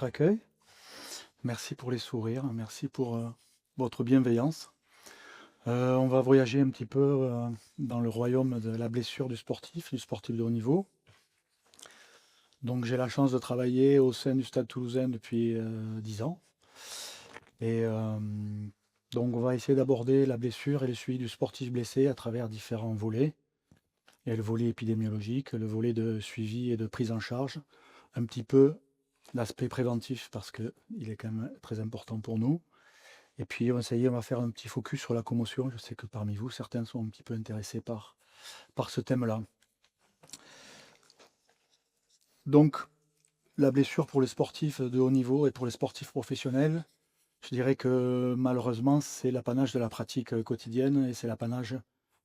accueil. Merci pour les sourires, merci pour votre bienveillance. On va voyager un petit peu dans le royaume de la blessure du sportif de haut niveau. Donc j'ai la chance de travailler au sein du Stade Toulousain depuis 10 ans. Et donc on va essayer d'aborder la blessure et le suivi du sportif blessé à travers différents volets. Il y a le volet épidémiologique, le volet de suivi et de prise en charge, un petit peu l'aspect préventif parce qu'il est quand même très important pour nous. Et puis on va faire un petit focus sur la commotion. Je sais que parmi vous, certains sont un petit peu intéressés par ce thème-là. Donc la blessure pour les sportifs de haut niveau et pour les sportifs professionnels, je dirais que malheureusement c'est l'apanage de la pratique quotidienne et c'est l'apanage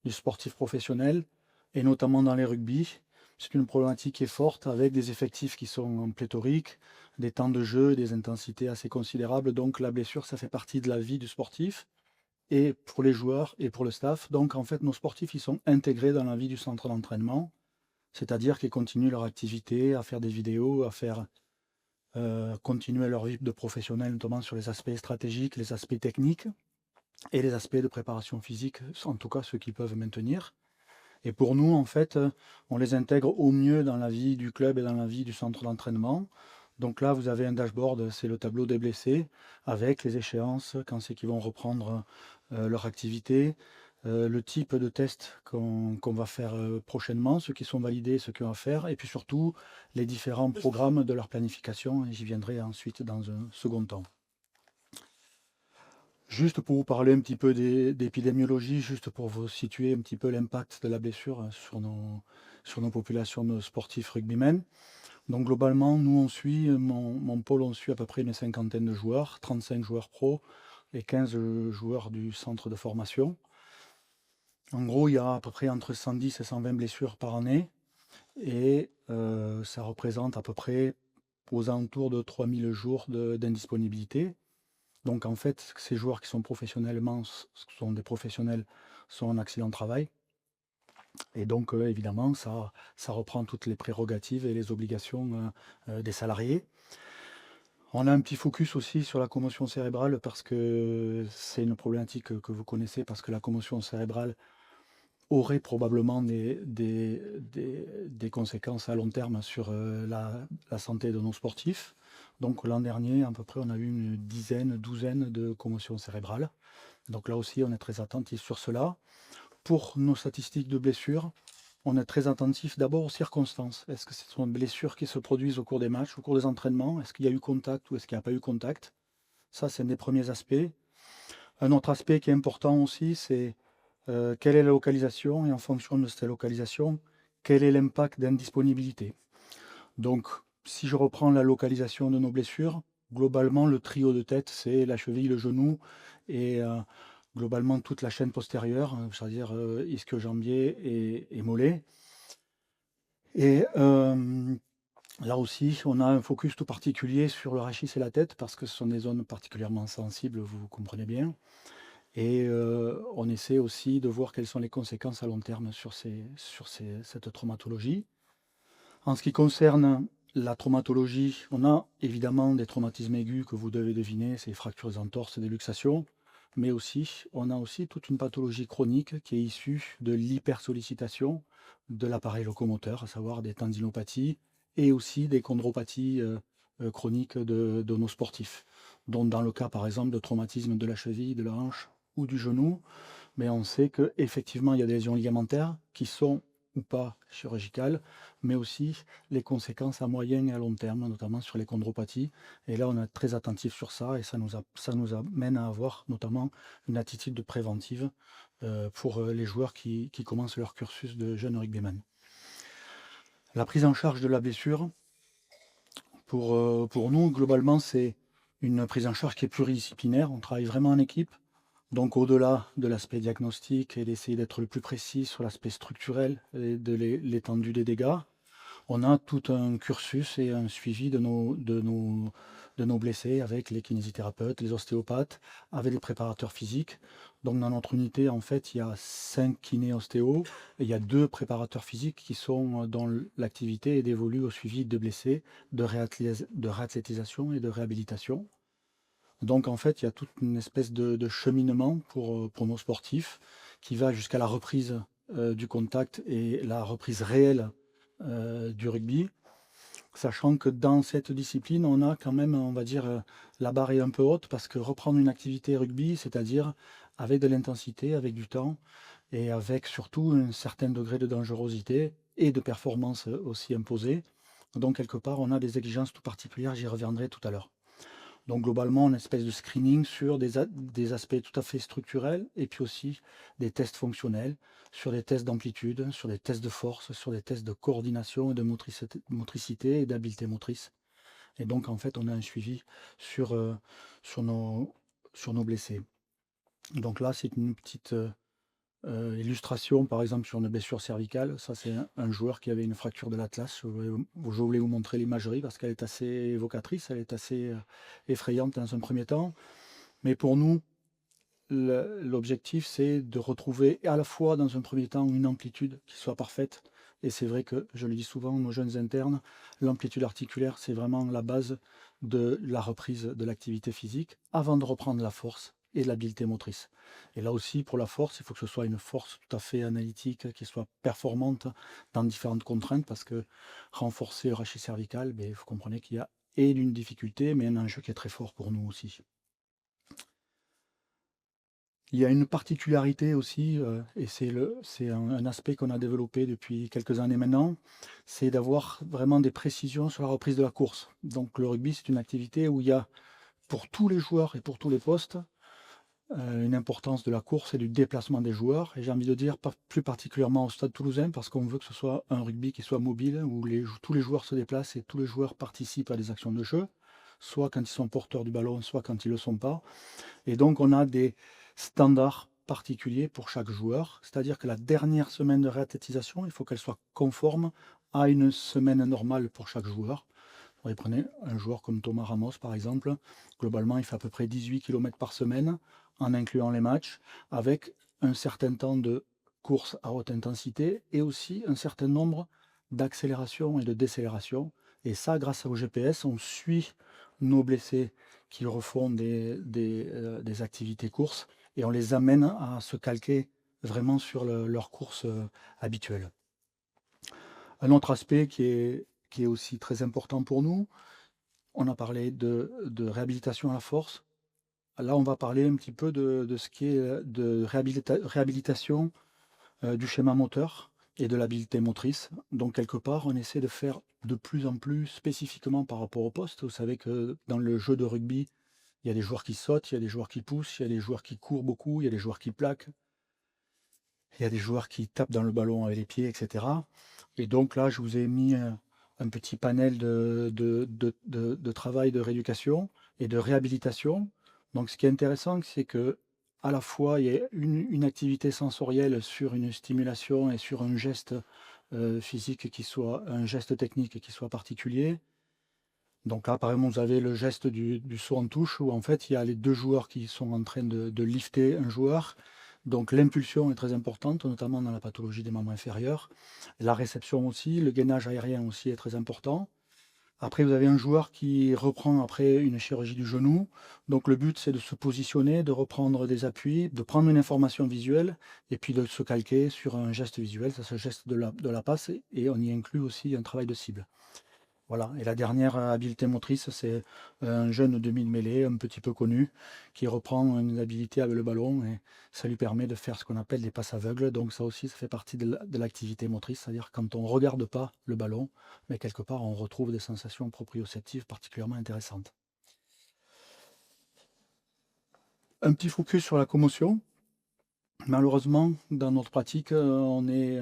du sportif professionnel, et notamment dans les rugby. C'est une problématique qui est forte avec des effectifs qui sont pléthoriques, des temps de jeu, des intensités assez considérables. Donc la blessure, ça fait partie de la vie du sportif et pour les joueurs et pour le staff. Donc en fait, nos sportifs, ils sont intégrés dans la vie du centre d'entraînement, c'est-à-dire qu'ils continuent leur activité, à faire des vidéos, à faire continuer leur vie de professionnel, notamment sur les aspects stratégiques, les aspects techniques et les aspects de préparation physique, en tout cas ceux qu'ils peuvent maintenir. Et pour nous, en fait, on les intègre au mieux dans la vie du club et dans la vie du centre d'entraînement. Donc là, vous avez un dashboard, c'est le tableau des blessés, avec les échéances, quand c'est qu'ils vont reprendre leur activité, le type de test qu'on va faire prochainement, ceux qui sont validés, ceux qu'on va faire, et puis surtout les différents programmes de leur planification, et j'y viendrai ensuite dans un second temps. Juste pour vous parler un petit peu d'épidémiologie, juste pour vous situer un petit peu l'impact de la blessure sur nos populations de sportifs rugbymen. Donc globalement, nous on suit, mon pôle on suit à peu près une cinquantaine de joueurs, 35 joueurs pro et 15 joueurs du centre de formation. En gros, il y a à peu près entre 110 et 120 blessures par année, et ça représente à peu près aux alentours de 3000 jours d'indisponibilité. Donc en fait, ces joueurs qui sont professionnellement, sont des professionnels, sont en accident de travail. Et donc évidemment, ça reprend toutes les prérogatives et les obligations des salariés. On a un petit focus aussi sur la commotion cérébrale parce que c'est une problématique que vous connaissez, parce que la commotion cérébrale aurait probablement des conséquences à long terme sur la santé de nos sportifs. Donc l'an dernier, à peu près, on a eu une douzaine de commotions cérébrales. Donc là aussi, on est très attentif sur cela. Pour nos statistiques de blessures, on est très attentif d'abord aux circonstances. Est-ce que ce sont des blessures qui se produisent au cours des matchs, au cours des entraînements? Est-ce qu'il y a eu contact ou est-ce qu'il n'y a pas eu contact? Ça, c'est un des premiers aspects. Un autre aspect qui est important aussi, c'est quelle est la localisation, et en fonction de cette localisation, quel est l'impact d'indisponibilité. Donc, si je reprends la localisation de nos blessures, globalement, le trio de tête, c'est la cheville, le genou et globalement toute la chaîne postérieure, c'est-à-dire ischio-jambier et mollet. Et là aussi, on a un focus tout particulier sur le rachis et la tête, parce que ce sont des zones particulièrement sensibles, vous comprenez bien. Et on essaie aussi de voir quelles sont les conséquences à long terme sur cette traumatologie. En ce qui concerne la traumatologie, on a évidemment des traumatismes aigus que vous devez deviner, c'est fractures, des entorses, des luxations, mais aussi, on a aussi toute une pathologie chronique qui est issue de l'hypersollicitation de l'appareil locomoteur, à savoir des tendinopathies et aussi des chondropathies chroniques de nos sportifs. Donc dans le cas par exemple de traumatisme de la cheville, de la hanche ou du genou, mais on sait qu'effectivement il y a des lésions ligamentaires qui sont ou pas chirurgicales, mais aussi les conséquences à moyen et à long terme, notamment sur les chondropathies. Et là, on est très attentif sur ça, et ça nous amène à avoir notamment une attitude préventive pour les joueurs qui commencent leur cursus de jeunes rugbyman. La prise en charge de la blessure, pour nous, globalement, c'est une prise en charge qui est pluridisciplinaire. On travaille vraiment en équipe. Donc au-delà de l'aspect diagnostic et d'essayer d'être le plus précis sur l'aspect structurel et de l'étendue des dégâts, on a tout un cursus et un suivi de nos blessés avec les kinésithérapeutes, les ostéopathes, avec les préparateurs physiques. Donc dans notre unité, en fait, il y a 5 kinés ostéo et il y a 2 préparateurs physiques qui sont dont l'activité est dévolue au suivi de blessés, de réathlétisation et de réhabilitation. Donc en fait, il y a toute une espèce de cheminement pour nos sportifs qui va jusqu'à la reprise du contact et la reprise réelle du rugby. Sachant que dans cette discipline, on a quand même, on va dire, la barre est un peu haute parce que reprendre une activité rugby, c'est-à-dire avec de l'intensité, avec du temps et avec surtout un certain degré de dangerosité et de performance aussi imposée. Donc quelque part, on a des exigences tout particulières, j'y reviendrai tout à l'heure. Donc globalement, une espèce de screening sur des aspects tout à fait structurels et puis aussi des tests fonctionnels, sur des tests d'amplitude, sur des tests de force, sur des tests de coordination et de motricité et d'habileté motrice. Et donc en fait, on a un suivi sur, sur nos, sur nos blessés. Donc là, c'est une petite illustration, par exemple, sur une blessure cervicale. Ça, c'est un joueur qui avait une fracture de l'atlas. Je voulais vous montrer l'imagerie parce qu'elle est assez évocatrice, elle est assez effrayante dans un premier temps. Mais pour nous, l'objectif, c'est de retrouver à la fois, dans un premier temps, une amplitude qui soit parfaite. Et c'est vrai que, je le dis souvent, nos jeunes internes, l'amplitude articulaire, c'est vraiment la base de la reprise de l'activité physique avant de reprendre la force et l'habileté motrice. Et là aussi, pour la force, il faut que ce soit une force tout à fait analytique, qui soit performante dans différentes contraintes, parce que renforcer le rachis cervical, il faut comprendre qu'il y a et une difficulté, mais un enjeu qui est très fort pour nous aussi. Il y a une particularité aussi, et c'est un aspect qu'on a développé depuis quelques années maintenant, c'est d'avoir vraiment des précisions sur la reprise de la course. Donc le rugby, c'est une activité où il y a, pour tous les joueurs et pour tous les postes, une importance de la course et du déplacement des joueurs. Et j'ai envie de dire, plus particulièrement au Stade Toulousain, parce qu'on veut que ce soit un rugby qui soit mobile, où tous les joueurs se déplacent et tous les joueurs participent à des actions de jeu, soit quand ils sont porteurs du ballon, soit quand ils ne le sont pas. Et donc on a des standards particuliers pour chaque joueur, c'est-à-dire que la dernière semaine de réathlétisation, il faut qu'elle soit conforme à une semaine normale pour chaque joueur. Vous prenez un joueur comme Thomas Ramos par exemple, globalement il fait à peu près 18 km par semaine en incluant les matchs, avec un certain temps de course à haute intensité et aussi un certain nombre d'accélérations et de décélérations. Et ça, grâce au GPS, on suit nos blessés qui refont des activités courses et on les amène à se calquer vraiment sur leur course habituelle. Un autre aspect qui est aussi très important pour nous, on a parlé de réhabilitation à la force. Là, on va parler un petit peu de ce qui est de réhabilitation du schéma moteur et de l'habileté motrice. Donc, quelque part, on essaie de faire de plus en plus spécifiquement par rapport au poste. Vous savez que dans le jeu de rugby, il y a des joueurs qui sautent, il y a des joueurs qui poussent, il y a des joueurs qui courent beaucoup, il y a des joueurs qui plaquent, il y a des joueurs qui tapent dans le ballon avec les pieds, etc. Et donc là, je vous ai mis un petit panel de travail de rééducation et de réhabilitation. Donc ce qui est intéressant, c'est que à la fois, il y a une activité sensorielle sur une stimulation et sur un geste physique qui soit, un geste technique qui soit particulier. Donc là, par exemple, vous avez le geste du saut en touche où en fait, il y a les deux joueurs qui sont en train de lifter un joueur. Donc l'impulsion est très importante, notamment dans la pathologie des membres inférieurs. La réception aussi, le gainage aérien aussi est très important. Après, vous avez un joueur qui reprend après une chirurgie du genou. Donc le but, c'est de se positionner, de reprendre des appuis, de prendre une information visuelle et puis de se calquer sur un geste visuel. Ça, c'est le geste de la passe et on y inclut aussi un travail de cible. Voilà, et la dernière habileté motrice, c'est un jeune demi-mêlée, un petit peu connu, qui reprend une habilité avec le ballon et ça lui permet de faire ce qu'on appelle des passes aveugles. Donc ça aussi, ça fait partie de l'activité motrice, c'est-à-dire quand on ne regarde pas le ballon, mais quelque part, on retrouve des sensations proprioceptives particulièrement intéressantes. Un petit focus sur la commotion. Malheureusement, dans notre pratique, on est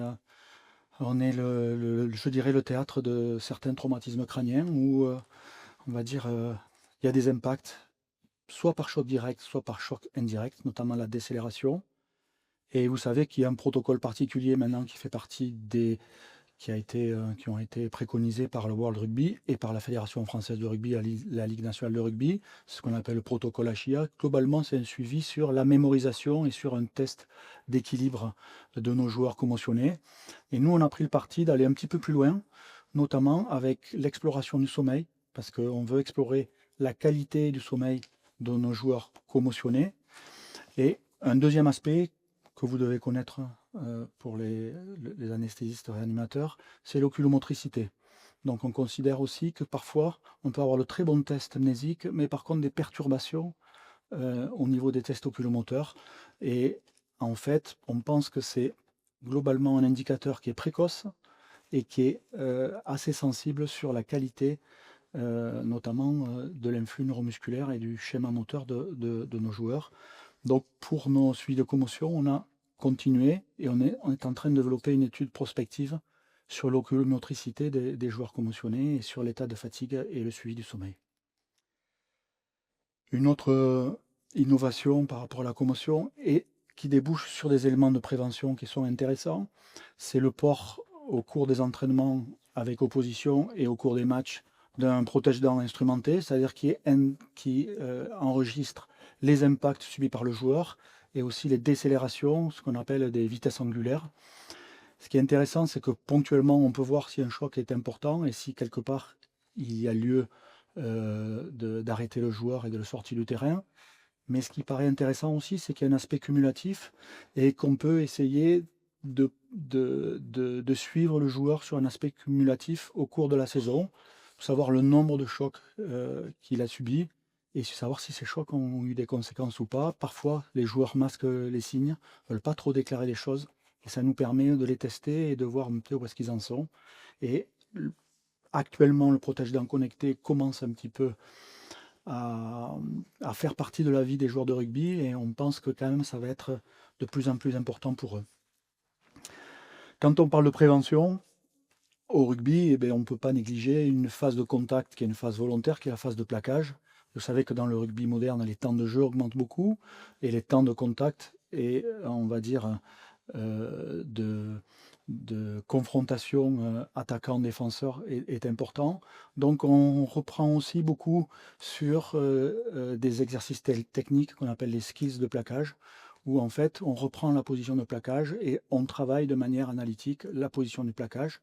je dirais, le théâtre de certains traumatismes crâniens où on va dire, il y a des impacts, soit par choc direct, soit par choc indirect, notamment la décélération. Et vous savez qu'il y a un protocole particulier maintenant qui fait partie qui ont été préconisés par le World Rugby et par la Fédération française de rugby, la Ligue nationale de rugby, ce qu'on appelle le protocole ACHIA. Globalement, c'est un suivi sur la mémorisation et sur un test d'équilibre de nos joueurs commotionnés. Et nous, on a pris le parti d'aller un petit peu plus loin, notamment avec l'exploration du sommeil, parce qu'on veut explorer la qualité du sommeil de nos joueurs commotionnés. Et un deuxième aspect que vous devez connaître pour les anesthésistes réanimateurs, c'est l'oculomotricité. Donc on considère aussi que parfois on peut avoir de très bons tests amnésiques, mais par contre des perturbations au niveau des tests oculomoteurs. Et en fait, on pense que c'est globalement un indicateur qui est précoce et qui est assez sensible sur la qualité notamment de l'influx neuromusculaire et du schéma moteur de nos joueurs. Donc pour nos suivis de commotion, on a continué et on est en train de développer une étude prospective sur l'oculomotricité des joueurs commotionnés et sur l'état de fatigue et le suivi du sommeil. Une autre innovation par rapport à la commotion et qui débouche sur des éléments de prévention qui sont intéressants, c'est le port au cours des entraînements avec opposition et au cours des matchs d'un protège-dents instrumenté, c'est-à-dire qui enregistre les impacts subis par le joueur et aussi les décélérations, ce qu'on appelle des vitesses angulaires. Ce qui est intéressant, c'est que ponctuellement, on peut voir si un choc est important et si quelque part il y a lieu d'arrêter le joueur et de le sortir du terrain. Mais ce qui paraît intéressant aussi, c'est qu'il y a un aspect cumulatif et qu'on peut essayer de suivre le joueur sur un aspect cumulatif au cours de la saison, pour savoir le nombre de chocs qu'il a subis et savoir si ces chocs ont eu des conséquences ou pas. Parfois, les joueurs masquent les signes, ne veulent pas trop déclarer les choses, et ça nous permet de les tester et de voir un peu où est-ce qu'ils en sont. Et actuellement, le protège-dents connecté commence un petit peu à faire partie de la vie des joueurs de rugby et on pense que quand même ça va être de plus en plus important pour eux. Quand on parle de prévention, au rugby, on ne peut pas négliger une phase de contact qui est une phase volontaire, qui est la phase de plaquage. Vous savez que dans le rugby moderne, les temps de jeu augmentent beaucoup et les temps de contact et on va dire de confrontation attaquant-défenseur est important. Donc on reprend aussi beaucoup sur des exercices techniques qu'on appelle les skills de plaquage, où en fait on reprend la position de plaquage et on travaille de manière analytique la position du plaquage.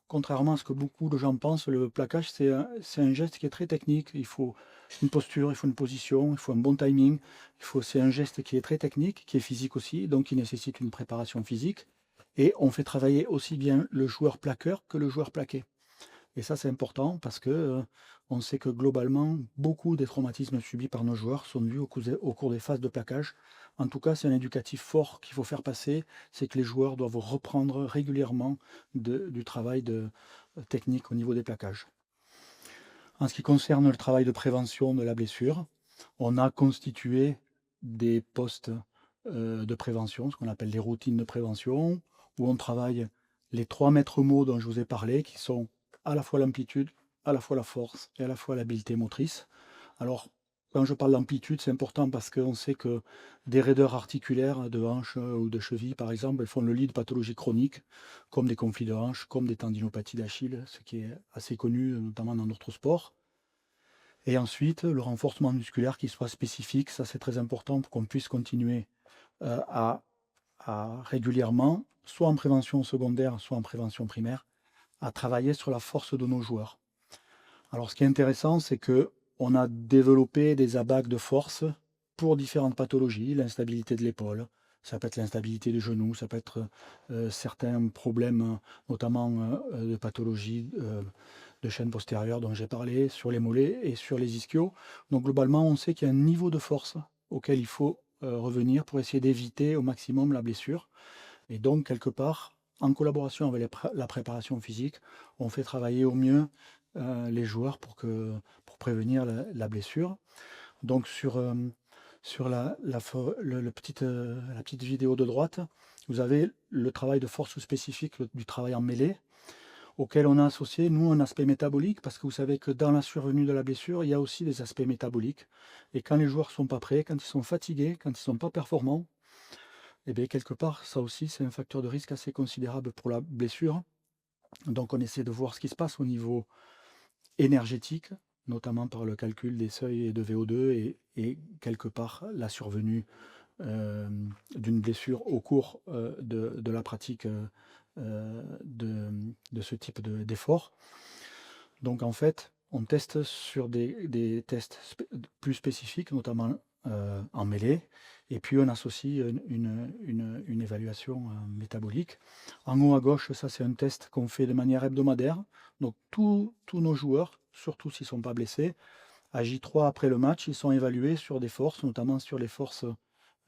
Contrairement à ce que beaucoup de gens pensent, le plaquage, c'est un geste qui est très technique. Il faut une posture, il faut une position, il faut un bon timing. C'est un geste qui est très technique, qui est physique aussi, donc qui nécessite une préparation physique. Et on fait travailler aussi bien le joueur plaqueur que le joueur plaqué. Et ça, c'est important parce que on sait que globalement, beaucoup des traumatismes subis par nos joueurs sont dus au cours des phases de plaquage. En tout cas, c'est un éducatif fort qu'il faut faire passer, c'est que les joueurs doivent reprendre régulièrement du travail technique au niveau des plaquages. En ce qui concerne le travail de prévention de la blessure, on a constitué des postes de prévention, ce qu'on appelle les routines de prévention, où on travaille les 3 maîtres mots dont je vous ai parlé, qui sont à la fois l'amplitude, à la fois la force et à la fois l'habileté motrice. Alors, quand je parle d'amplitude, c'est important parce qu'on sait que des raideurs articulaires de hanche ou de cheville, par exemple, elles font le lit de pathologies chroniques, comme des conflits de hanche, comme des tendinopathies d'Achille, ce qui est assez connu, notamment dans d'autres sports. Et ensuite, le renforcement musculaire qui soit spécifique, ça c'est très important pour qu'on puisse continuer à régulièrement, soit en prévention secondaire, soit en prévention primaire, à travailler sur la force de nos joueurs. Alors ce qui est intéressant, c'est que on a développé des abacs de force pour différentes pathologies, l'instabilité de l'épaule, ça peut être l'instabilité du genou, ça peut être certains problèmes, notamment de pathologie de chaîne postérieure dont j'ai parlé, sur les mollets et sur les ischios. Donc globalement, on sait qu'il y a un niveau de force auquel il faut revenir pour essayer d'éviter au maximum la blessure. Et donc, quelque part, en collaboration avec la préparation physique, on fait travailler au mieux les joueurs pour prévenir la blessure. Donc sur la petite vidéo de droite, vous avez le travail de force spécifique du travail en mêlée, auquel on a associé, nous, un aspect métabolique, parce que vous savez que dans la survenue de la blessure, il y a aussi des aspects métaboliques. Et quand les joueurs ne sont pas prêts, quand ils sont fatigués, quand ils ne sont pas performants, et bien quelque part, ça aussi, c'est un facteur de risque assez considérable pour la blessure. Donc on essaie de voir ce qui se passe au niveau énergétique, notamment par le calcul des seuils de VO2 et quelque part la survenue d'une blessure au cours de la pratique de ce type d'effort. Donc en fait, on teste sur des tests plus spécifiques, notamment en mêlée, et puis on associe une évaluation métabolique. En haut à gauche, ça c'est un test qu'on fait de manière hebdomadaire. Donc tous nos joueurs, surtout s'ils ne sont pas blessés, à J3 après le match, ils sont évalués sur des forces, notamment sur les forces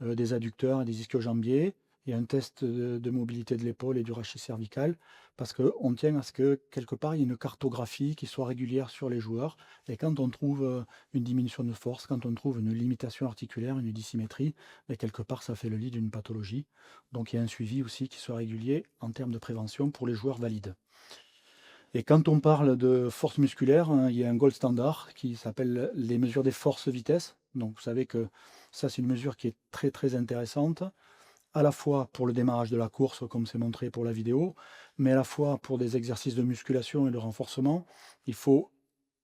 des adducteurs et des ischio-jambiers. Il y a un test de mobilité de l'épaule et du rachis cervical, parce qu'on tient à ce que, quelque part, il y ait une cartographie qui soit régulière sur les joueurs. Et quand on trouve une diminution de force, quand on trouve une limitation articulaire, une dissymétrie, mais quelque part, ça fait le lit d'une pathologie. Donc il y a un suivi aussi qui soit régulier en termes de prévention pour les joueurs valides. Et quand on parle de force musculaire, hein, il y a un gold standard qui s'appelle les mesures des forces-vitesse. Donc vous savez que ça, c'est une mesure qui est très très intéressante, à la fois pour le démarrage de la course, comme c'est montré pour la vidéo, mais à la fois pour des exercices de musculation et de renforcement. Il faut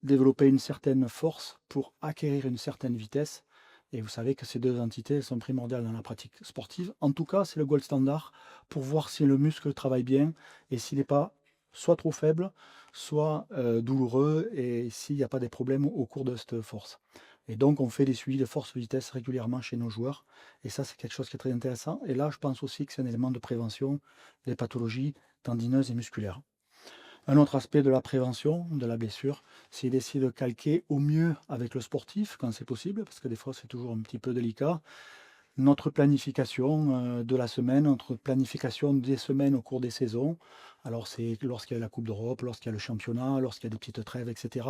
développer une certaine force pour acquérir une certaine vitesse. Et vous savez que ces deux entités sont primordiales dans la pratique sportive. En tout cas, c'est le gold standard pour voir si le muscle travaille bien et s'il n'est pas soit trop faible, soit douloureux, et s'il n'y a pas des problèmes au cours de cette force. Et donc, on fait des suivis de force-vitesse régulièrement chez nos joueurs. Et ça, c'est quelque chose qui est très intéressant. Et là, je pense aussi que c'est un élément de prévention des pathologies tendineuses et musculaires. Un autre aspect de la prévention de la blessure, c'est d'essayer de calquer au mieux avec le sportif, quand c'est possible, parce que des fois, c'est toujours un petit peu délicat, notre planification de la semaine, notre planification des semaines au cours des saisons. Alors c'est lorsqu'il y a la Coupe d'Europe, lorsqu'il y a le championnat, lorsqu'il y a des petites trêves, etc.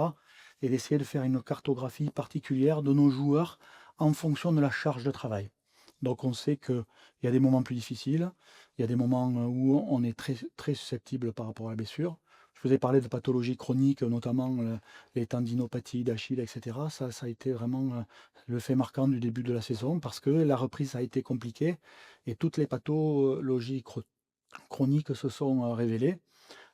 Et d'essayer de faire une cartographie particulière de nos joueurs en fonction de la charge de travail. Donc on sait qu'il y a des moments plus difficiles, il y a des moments où on est très, très susceptible par rapport à la blessure. Je vous ai parlé de pathologies chroniques, notamment les tendinopathies d'Achille, etc. Ça a été vraiment le fait marquant du début de la saison, parce que la reprise a été compliquée et toutes les pathologies chroniques se sont révélées,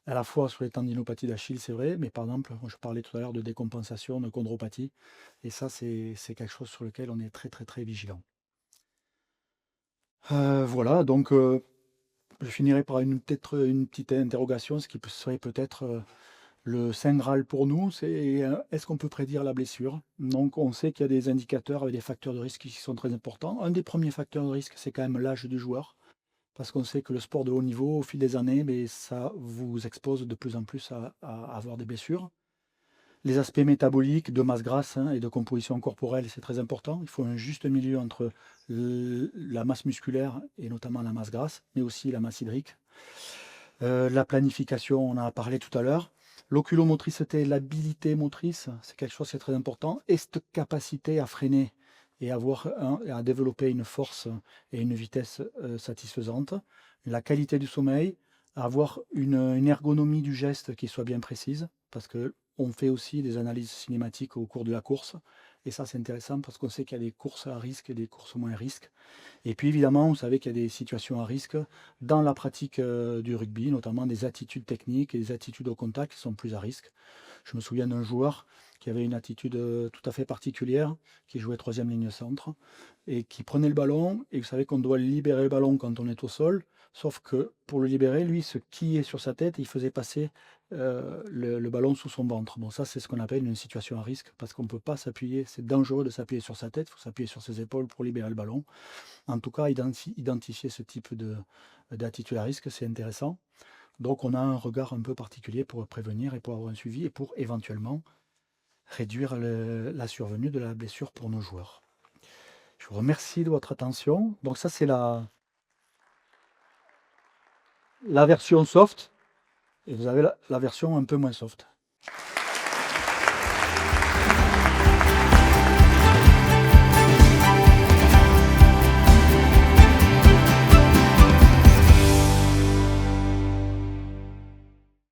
à la fois sur les tendinopathies d'Achille, c'est vrai, mais par exemple, je parlais tout à l'heure de décompensation, de chondropathie, et ça, c'est quelque chose sur lequel on est très, très, très vigilant. Voilà, donc je finirai par peut-être une petite interrogation, ce qui serait peut-être le saint Graal pour nous, c'est est-ce qu'on peut prédire la blessure? Donc on sait qu'il y a des indicateurs avec des facteurs de risque qui sont très importants. Un des premiers facteurs de risque, c'est quand même l'âge du joueur, parce qu'on sait que le sport de haut niveau, au fil des années, mais ça vous expose de plus en plus à avoir des blessures. Les aspects métaboliques, de masse grasse et de composition corporelle, c'est très important. Il faut un juste milieu entre la masse musculaire et notamment la masse grasse, mais aussi la masse hydrique. La planification, on en a parlé tout à l'heure. L'oculomotricité, l'habilité motrice, c'est quelque chose qui est très important. Et cette capacité à freiner et à développer une force et une vitesse satisfaisante. La qualité du sommeil, avoir une ergonomie du geste qui soit bien précise, parce qu'on fait aussi des analyses cinématiques au cours de la course. Et ça, c'est intéressant parce qu'on sait qu'il y a des courses à risque et des courses moins à risque. Et puis évidemment, vous savez qu'il y a des situations à risque dans la pratique du rugby, notamment des attitudes techniques et des attitudes au contact qui sont plus à risque. Je me souviens d'un joueur qui avait une attitude tout à fait particulière, qui jouait troisième ligne centre, et qui prenait le ballon, et vous savez qu'on doit libérer le ballon quand on est au sol, sauf que pour le libérer, lui, se quillait sur sa tête et il faisait passer le ballon sous son ventre. Bon, ça, c'est ce qu'on appelle une situation à risque, parce qu'on ne peut pas s'appuyer, c'est dangereux de s'appuyer sur sa tête, il faut s'appuyer sur ses épaules pour libérer le ballon. En tout cas, identifier ce type d'attitude à risque, c'est intéressant. Donc on a un regard un peu particulier pour prévenir et pour avoir un suivi et pour éventuellement réduire la survenue de la blessure pour nos joueurs. Je vous remercie de votre attention. Donc ça, c'est la version soft, et vous avez la version un peu moins soft.